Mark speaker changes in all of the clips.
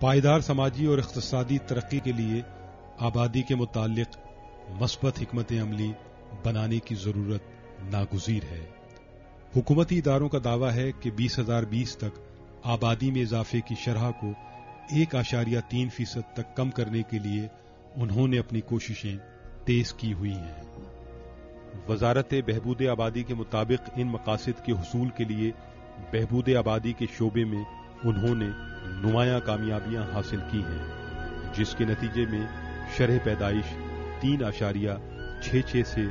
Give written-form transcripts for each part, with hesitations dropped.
Speaker 1: پائیدار سماجی اور اقتصادی ترقی کے لیے آبادی کے متعلق مثبت حکمت عملی بنانے کی ضرورت ناگزیر ہے۔ حکومتی اداروں کا دعویٰ ہے کہ 2020 تک آبادی میں اضافے کی شرح کو 1.3% تک کم کرنے کے لیے انہوں نے اپنی کوششیں تیز کی ہوئی ہیں۔ وزارت بہبود آبادی کے مطابق ان مقاصد کے حصول کے لیے بہبود آبادی کے شعبے میں انہوں نے نمایاں کامیابیاں حاصل کی ہیں، جس کے نتیجے میں شرح پیدائش 3.66 سے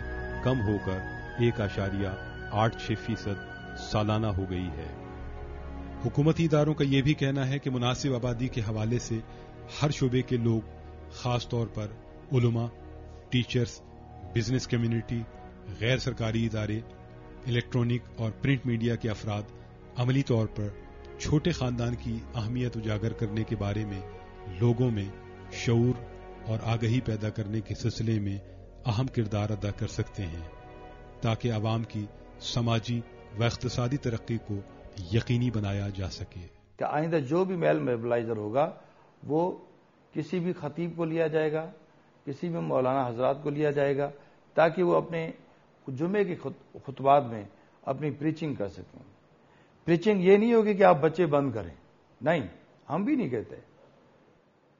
Speaker 1: کم ہو کر 1.86% سالانہ ہو گئی ہے۔ حکومتی اداروں کا یہ بھی کہنا ہے کہ مناسب آبادی کے حوالے سے ہر شعبے کے لوگ، خاص طور پر علماء، ٹیچرز، بزنس کمیونٹی، غیر سرکاری ادارے، الیکٹرانک اور پرنٹ میڈیا کے افراد عملی طور پر چھوٹے خاندان کی اہمیت اجاگر کرنے کے بارے میں لوگوں میں شعور اور آگہی پیدا کرنے کے سلسلے میں اہم کردار ادا کر سکتے ہیں، تاکہ عوام کی سماجی و اقتصادی ترقی کو یقینی بنایا جا سکے۔
Speaker 2: کہ آئندہ جو بھی میل موبلائزر ہوگا وہ کسی بھی خطیب کو لیا جائے گا، کسی بھی مولانا حضرات کو لیا جائے گا، تاکہ وہ اپنے جمعے کے خطبات میں اپنی پریچنگ کر سکیں۔ پریچنگ یہ نہیں ہوگی کہ آپ بچے بند کریں، نہیں، ہم بھی نہیں کہتے۔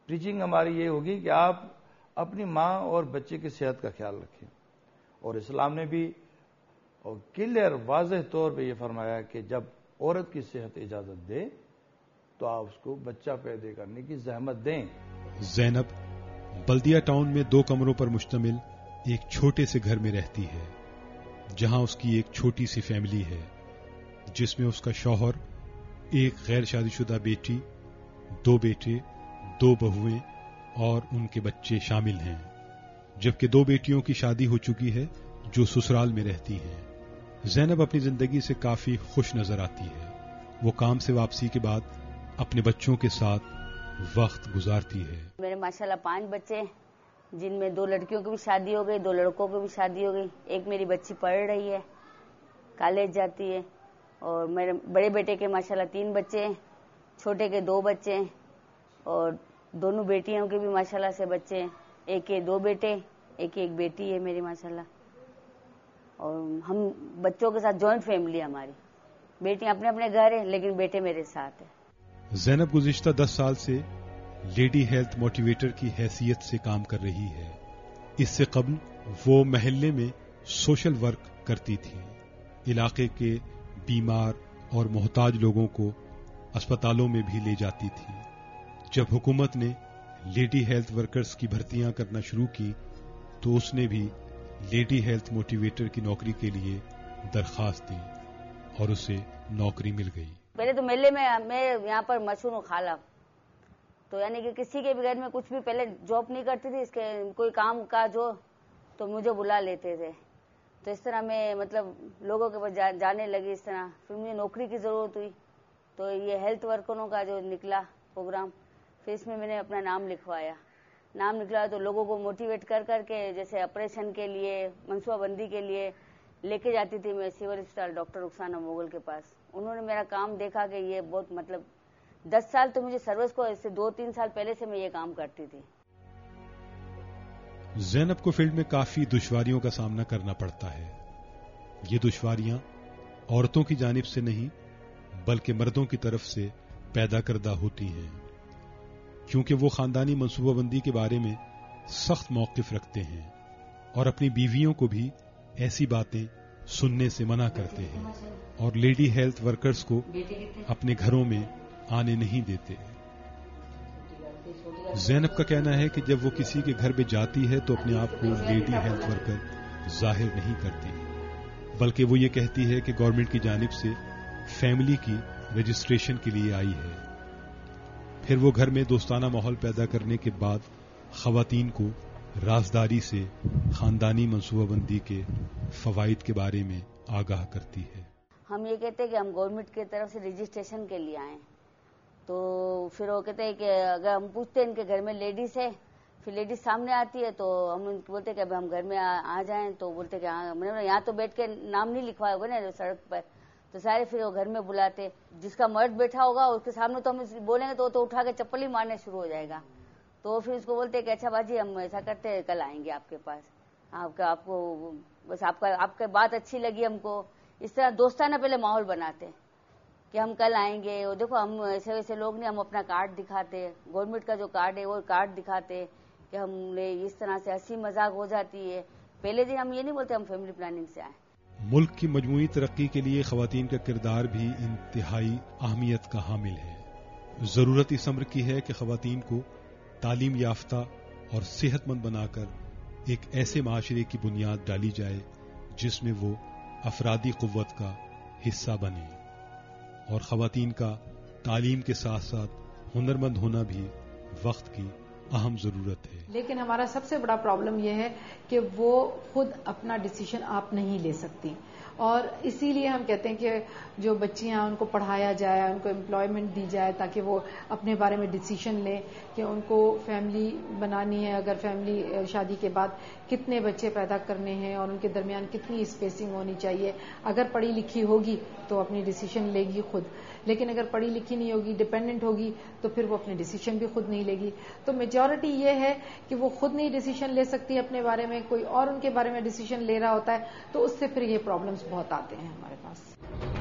Speaker 2: پریچنگ ہماری یہ ہوگی کہ آپ اپنی ماں اور بچے کی صحت کا خیال رکھیں، اور اسلام نے بھی کلیئر واضح طور پہ یہ فرمایا کہ جب عورت کی صحت اجازت دے تو آپ اس کو بچہ پیدا کرنے کی زحمت دیں۔
Speaker 1: زینب بلدیہ ٹاؤن میں 2 کمروں پر مشتمل ایک چھوٹے سے گھر میں رہتی ہے، جہاں اس کی ایک چھوٹی سی فیملی ہے، جس میں اس کا شوہر، ایک غیر شادی شدہ بیٹی، 2 بیٹے، 2 بہویں اور ان کے بچے شامل ہیں، جبکہ 2 بیٹیوں کی شادی ہو چکی ہے جو سسرال میں رہتی ہیں۔ زینب اپنی زندگی سے کافی خوش نظر آتی ہے۔ وہ کام سے واپسی کے بعد اپنے بچوں کے ساتھ وقت گزارتی ہے۔
Speaker 3: میرے ماشاءاللہ 5 بچے، جن میں 2 لڑکیوں کی بھی شادی ہو گئی، 2 لڑکوں کی بھی شادی ہو گئی۔ ایک میری بچی پڑھ رہی ہے، کالج جاتی ہے، اور میرے بڑے بیٹے کے ماشاءاللہ 3 بچے ہیں، چھوٹے کے 2 بچے ہیں، اور دونوں بیٹیوں کے بھی ماشاءاللہ سے بچے ہیں، ایک کے 2 بیٹے، ایک بیٹی ہے میری ماشاءاللہ۔ اور ہم بچوں کے ساتھ جوائنٹ فیملی ہے ہماری، بیٹیاں اپنے اپنے گھر ہیں لیکن بیٹے میرے ساتھ ہیں۔
Speaker 1: زینب گزشتہ 10 سال سے لیڈی ہیلتھ موٹیویٹر کی حیثیت سے کام کر رہی ہے۔ اس سے قبل وہ محلے میں سوشل ورک کرتی تھی، علاقے کے بیمار اور محتاج لوگوں کو اسپتالوں میں بھی لے جاتی تھی۔ جب حکومت نے لیڈی ہیلتھ ورکرز کی بھرتیاں کرنا شروع کی تو اس نے بھی لیڈی ہیلتھ موٹیویٹر کی نوکری کے لیے درخواست دی اور اسے نوکری مل گئی۔
Speaker 3: پہلے تو میلے میں میں یہاں پر مشہور ہوں خالہ، تو یعنی کہ کسی کے بھی گھر میں کچھ بھی پہلے جاب نہیں کرتی تھی، اس کے کوئی کام کاج ہو تو مجھے بلا لیتے تھے، تو اس طرح میں مطلب لوگوں کے پاس جانے لگی۔ اس طرح پھر مجھے نوکری کی ضرورت ہوئی تو یہ ہیلتھ ورکروں کا جو نکلا پروگرام، پھر اس میں نے اپنا نام لکھوایا تو لوگوں کو موٹیویٹ کر کے جیسے آپریشن کے لیے منصوبہ بندی کے لیے لے کے جاتی تھی میں سول اسپتال ڈاکٹر رخسانہ مغل کے پاس۔ انہوں نے میرا کام دیکھا کہ یہ بہت مطلب 10 سال تو مجھے سروس کو، اس سے 2-3 سال پہلے سے میں یہ کام کرتی تھی۔
Speaker 1: زینب کو فیلڈ میں کافی دشواریوں کا سامنا کرنا پڑتا ہے۔ یہ دشواریاں عورتوں کی جانب سے نہیں بلکہ مردوں کی طرف سے پیدا کردہ ہوتی ہیں، کیونکہ وہ خاندانی منصوبہ بندی کے بارے میں سخت موقف رکھتے ہیں اور اپنی بیویوں کو بھی ایسی باتیں سننے سے منع کرتے ہیں اور لیڈی ہیلتھ ورکرز کو اپنے گھروں میں آنے نہیں دیتے۔ زینب کا کہنا ہے کہ جب وہ کسی کے گھر پہ جاتی ہے تو اپنے آپ کو لیڈی ہیلتھ ورکر ظاہر نہیں کرتی، بلکہ وہ یہ کہتی ہے کہ گورنمنٹ کی جانب سے فیملی کی رجسٹریشن کے لیے آئی ہے۔ پھر وہ گھر میں دوستانہ ماحول پیدا کرنے کے بعد خواتین کو رازداری سے خاندانی منصوبہ بندی کے فوائد کے بارے میں آگاہ کرتی ہے۔
Speaker 3: ہم یہ کہتے ہیں کہ ہم گورنمنٹ کی طرف سے رجسٹریشن کے لیے آئیں، تو پھر وہ کہتے ہیں کہ اگر ہم پوچھتے ہیں ان کے گھر میں لیڈیز ہے، پھر لیڈیز سامنے آتی ہے تو ہم ان کو بولتے ہیں کہ اب ہم گھر میں آ جائیں، تو بولتے کہ ہاں، یہاں تو بیٹھ کے نام نہیں لکھوایا ہوگا نا سڑک پر، تو سارے پھر وہ گھر میں بلاتے. جس کا مرد بیٹھا ہوگا اس کے سامنے تو ہم بولیں گے تو اٹھا کے چپل ہی مارنے شروع ہو جائے گا. تو پھر اس کو بولتے کہ اچھا باجی ہم ایسا کرتے ہیں کل آئیں گے آپ کے پاس, آپ کو بس آپ کی بات اچھی لگی ہم کو. اس طرح دوستانہ پہلے ماحول بناتے کہ ہم کل آئیں گے. اور دیکھو ہم ایسے ویسے لوگ نہیں, ہم اپنا کارڈ دکھاتے, گورنمنٹ کا جو کارڈ ہے وہ کارڈ دکھاتے کہ ہم نے اس طرح سے ہنسی مذاق ہو جاتی ہے. پہلے دن ہم یہ نہیں بولتے ہم فیملی پلاننگ سے آئے.
Speaker 1: ملک کی مجموعی ترقی کے لیے خواتین کا کردار بھی انتہائی اہمیت کا حامل ہے. ضرورت اس امر کی ہے کہ خواتین کو تعلیم یافتہ اور صحت مند بنا کر ایک ایسے معاشرے کی بنیاد ڈالی جائے جس میں وہ افرادی قوت کا حصہ بنے. اور خواتین کا تعلیم کے ساتھ ساتھ ہنرمند ہونا بھی وقت کی اہم ضرورت ہے.
Speaker 4: لیکن ہمارا سب سے بڑا پرابلم یہ ہے کہ وہ خود اپنا ڈیسیشن آپ نہیں لے سکتی, اور اسی لیے ہم کہتے ہیں کہ جو بچیاں ان کو پڑھایا جائے, ان کو امپلائمنٹ دی جائے تاکہ وہ اپنے بارے میں ڈیسیشن لیں کہ ان کو فیملی بنانی ہے, اگر فیملی شادی کے بعد کتنے بچے پیدا کرنے ہیں اور ان کے درمیان کتنی اسپیسنگ ہونی چاہیے. اگر پڑھی لکھی ہوگی تو اپنی ڈیسیشن لے گی خود, لیکن اگر پڑھی لکھی نہیں ہوگی, ڈیپینڈنٹ ہوگی, تو پھر وہ اپنے ڈیسیشن بھی خود نہیں لے گی. تو میجورٹی یہ ہے کہ وہ خود نہیں ڈیسیشن لے سکتی اپنے بارے میں, کوئی اور ان کے بارے میں ڈیسیشن لے رہا ہوتا ہے, تو اس سے پھر یہ پرابلمس بہت آتے ہیں ہمارے پاس.